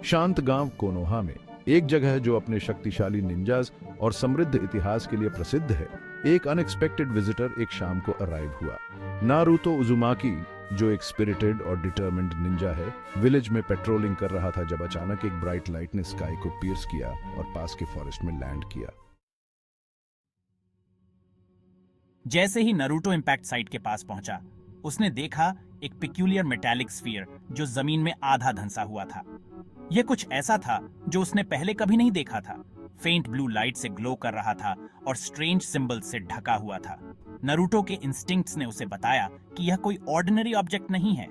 शांत गांव कोनोहा में एक जगह है जो अपने शक्तिशाली निंजास और समृद्ध इतिहास के लिए प्रसिद्ध है। एक अनएक्सपेक्टेड विजिटर एक शाम को अराइव हुआ। नारुतो उजुमाकी, जो एक स्पिरिटेड और डिटरमिन्ड निंजा है, विलेज में पेट्रोलिंग कर रहा था जब अचानक एक ब्राइट लाइट ने स्काई को पियर्स किया और पास के फॉरेस्ट में लैंड किया। जैसे ही नरूटो इंपैक्ट साइट के पास पहुंचा, उसने देखा एक पिक्यूलियर मेटालिक स्फीयर जो जमीन में आधा धंसा हुआ था। यह कुछ ऐसा था जो उसने पहले कभी नहीं देखा था। फेंट ब्लू लाइट से ग्लो कर रहा था और स्ट्रेंज सिंबल से ढका हुआ था। नरूटो के इंस्टिंक्ट्स ने उसे बताया कि यह कोई ऑर्डिनरी ऑब्जेक्ट नहीं है।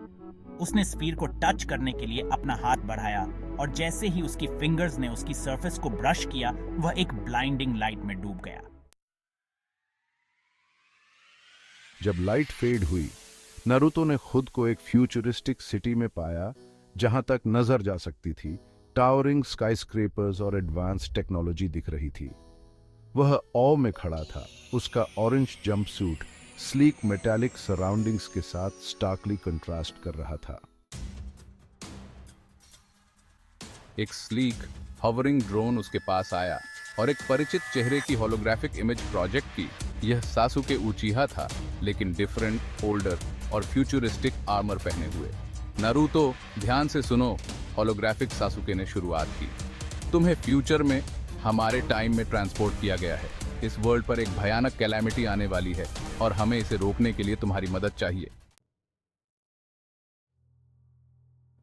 उसने स्फीयर को टच करने के लिए अपना हाथ बढ़ाया और जैसे ही उसकी फिंगर्स ने उसकी सरफेस को ब्रश किया, वह एक ब्लाइंडिंग लाइट में डूब गया। जब लाइट फेड हुई, नारुतो ने खुद को एक फ्यूचरिस्टिक सिटी में पाया जहां तक नजर जा सकती थी। टावरिंग स्काईस्क्रेपर्स और एडवांस टेक्नोलॉजी दिख रही थी। वह ऑ में खड़ा था। उसका orange jumpsuit sleek metallic surroundings के साथ स्टार्कली कंट्रास्ट कर रहा था। एक स्लीक हॉवरिंग ड्रोन उसके पास आया और एक परिचित चेहरे की होलोग्राफिक इमेज प्रोजेक्ट की। यह सासुके उचिहा था, लेकिन डिफरेंट, ओल्डर और फ्यूचरिस्टिक आर्मर पहने हुए। नारुतो, ध्यान से सुनो, होलोग्राफिक सासुके ने शुरुआत की। तुम्हें फ्यूचर में हमारे टाइम में ट्रांसपोर्ट किया गया है। इस वर्ल्ड पर एक भयानक कैलामिटी आने वाली है और हमें इसे रोकने के लिए तुम्हारी मदद चाहिए।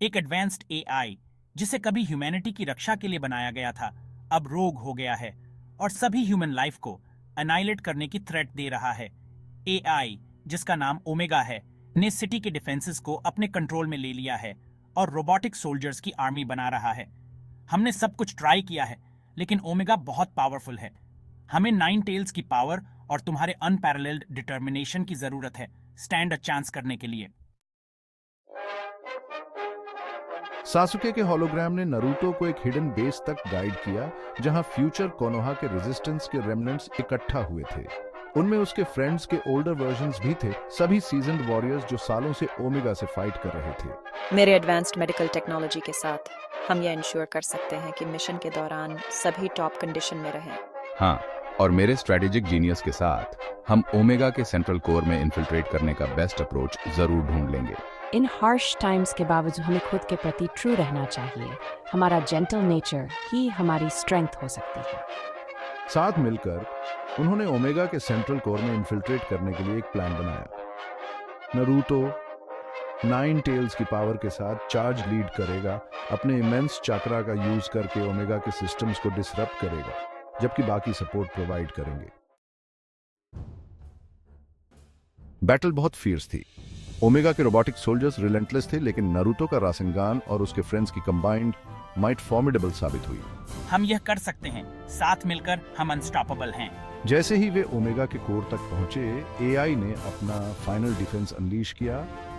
एक एडवांस्ड एआई जिसे कभी ह्यूमैनिटी की रक्षा के लिए बनाया गया था, अब रोग हो गया है और सभी ह्यूमन लाइफ को अनाइलेट करने की थ्रेट दे रहा है। एआई, जिसका नाम ओमेगा है, ने सिटी के डिफेंसेस को अपने कंट्रोल में ले लिया है और रोबोटिक सोल्जर्स की आर्मी बना रहा है। हमने सब कुछ ट्राई किया है, लेकिन ओमेगा बहुत पावरफुल है। हमें 9 टेल्स की पावर और तुम्हारे अनपैरेलल्ड डिटर्मिनेशन की जरूरत है स्टैंड अ चांस करने के लिए। सासुके के होलोग्राम ने नारुतो को एक हिडन बेस तक गाइड किया जहां फ्यूचर कोनोहा के रेजिस्टेंस के रेमनेंट्स इकट्ठा हुए थे। उनमें उसके फ्रेंड्स के ओल्डर वर्जन्स भी थे, सभी सीजन्ड वॉरियर्स जो सालों से ओमेगा से फाइट कर रहे थे। मेरे एडवांस्ड मेडिकल टेक्नोलॉजी के साथ हम यह इंश्योर कर सकते हैं कि मिशन के दौरान सभी टॉप कंडीशन में रहें। हाँ, और मेरे स्ट्रेटेजिक जीनियस के साथ हम ओमेगा के सेंट्रल कोर में इन्फिल्ट्रेट करने का बेस्ट अप्रोच जरूर ढूंढ लेंगे। इन हार्श टाइम्स के बावजूद हमें खुद के प्रति ट्रू रहना चाहिए। हमारा जेंटल नेचर ही हमारी स्ट्रेंथ हो सकती है। साथ मिलकर उन्होंने ओमेगा के सेंट्रल कोर में इन्फिल्ट्रेट करने के लिए एक प्लान बनाया। नारुतो 9 टेल्स की पावर के साथ चार्ज लीड करेगा, अपने इमेंस चक्रा का यूज करके ओमेगा के सिस्टम्स को डिसरप्ट करेगा, जबकि बाकी सपोर्ट प्रोवाइड करेंगे। बैटल बहुत फियर्स थी। ओमेगा के रोबोटिक सोल्जर्स रिलेंटलेस थे, लेकिन नारुतो का रासेंगान और उसके फ्रेंड्स की कंबाइंड माइट फॉर्मिडेबल साबित हुई। हम यह कर सकते हैं, साथ मिलकर हम अनस्टॉपेबल हैं। जैसे ही वे ओमेगा के कोर तक पहुंचे, एआई ने अपना फाइनल डिफेंस अनलीश किया,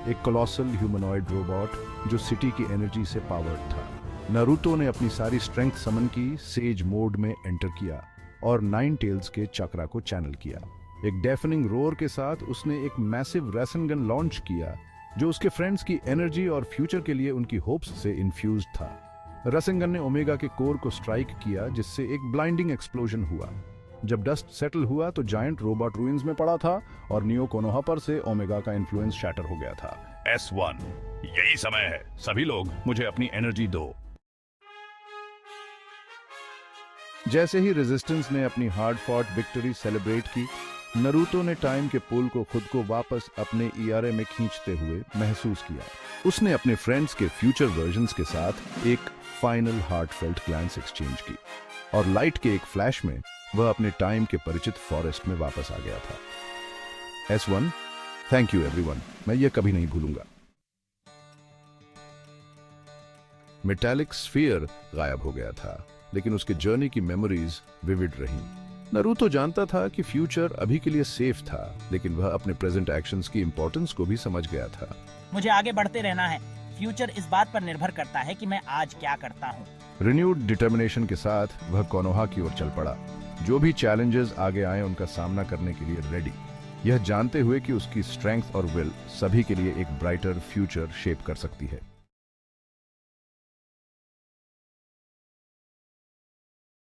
एक कोलोसल ह्यूमनॉइड रोबोट जो सिटी की एनर्जी से पावर्ड था। नारुतो ने अपनी सारी स्ट्रेंथ समन की, सेज मोड में एंटर किया और 9 टेल्स के चक्रा को चैनल किया। एक डेफनिंग रोर के साथ उसने एक मैसिव रैसेनगन लॉन्च किया जो उसके फ्रेंड्स की एनर्जी और फ्यूचर के लिए उनकी होप्स से इन्फ्यूज्ड था। रैसेनगन ने ओमेगा के कोर को स्ट्राइक किया, जिससे एक ब्लाइंडिंग एक्सप्लोजन हुआ। जब डस्ट सेटल हुआ तो जायंट रोबोट रूइंस में पड़ा था और नियो कोनोहा पर से ओमेगा का इन्फ्लुएंस शैटर हो गया था। S1, यही समय है, सभी लोग मुझे अपनी एनर्जी दो। जैसे ही रेजिस्टेंस ने अपनी हार्ड फॉट विक्ट्री सेलिब्रेट की, नारुतो ने टाइम के पुल को खुद को वापस अपने ईआरए में खींचते हुए महसूस किया। उसने अपने फ्रेंड्स के फ्यूचर वर्जन्स के साथ एक फाइनल हार्टफेल्ट ग्लैंस एक्सचेंज की और लाइट के एक फ्लैश में वह अपने टाइम के परिचित फॉरेस्ट में वापस आ गया था। S1, थैंक यू एवरीवन, मैं यह कभी नहीं भूलूंगा। मेटालिक स्फीयर गायब हो गया था, लेकिन उसके जर्नी की मेमोरीज विविड रहीं। नारुतो जानता था कि फ्यूचर अभी के लिए सेफ था, लेकिन वह अपने प्रेजेंट एक्शंस की इंपॉर्टेंस को भी समझ गया था। मुझे आगे बढ़ते रहना है। फ्यूचर इस बात पर निर्भर करता है कि मैं आज क्या करता हूँ। रिन्यूड डिटर्मिनेशन के साथ वह कोनोहा की ओर चल पड़ा, जो भी चैलेंजेस आगे आए उनका सामना करने के लिए रेडी, यह जानते हुए कि उसकी स्ट्रेंथ और विल सभी के लिए एक ब्राइटर फ्यूचर शेप कर सकती है।